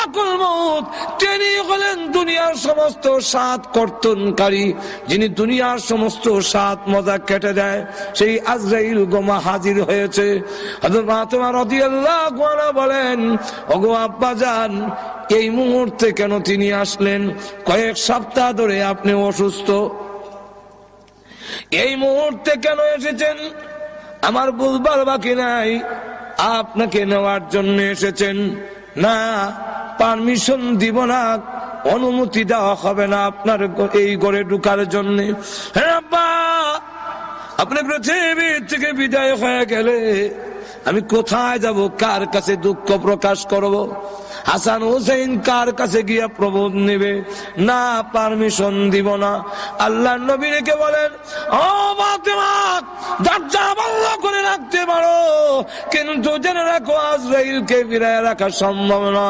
মালাকুল মউত, তিনি হলেন দুনিয়ার সমস্ত স্বাদ কর্তনকারী, যিনি দুনিয়ার সমস্ত স্বাদ মজা কেটে দেয়। সেই আজরাইল গোমা হাজির হয়েছে। হযরত ফাতেমা রাদিয়াল্লাহু আনহা বলেন, ওগো আব্বাজান, এই মুহূর্তে কেন তিনি আসলেন? কয়েক সপ্তাহ ধরে আপনি অসুস্থ, এই মুহূর্তে কেন এসেছেন? আমার বলবার বাকি নাই, আপনাকে নেওয়ার জন্য এসেছেন। না, পারমিশন দিব না, অনুমতি দেওয়া হবে না আপনার এই ঘরে ঢুকার জন্য। হ্যাঁ আব্বা, আপনি পৃথিবী থেকে বিদায় হয়ে গেলে আমি কোথায় যাব? কার কাছে দুঃখ প্রকাশ করব? হাসান হুসাইন কার কাছে গিয়া প্রবোধ নেবে? না, পারমিশন দিব না। আল্লাহ নবী রেখে বলেন, ও ফাতেমা, দরজা বন্ধ করে রাখতে পারো, কিন্তু জেনে রাখো আজরাইলকে ফিরায় রাখা সম্ভব নয়।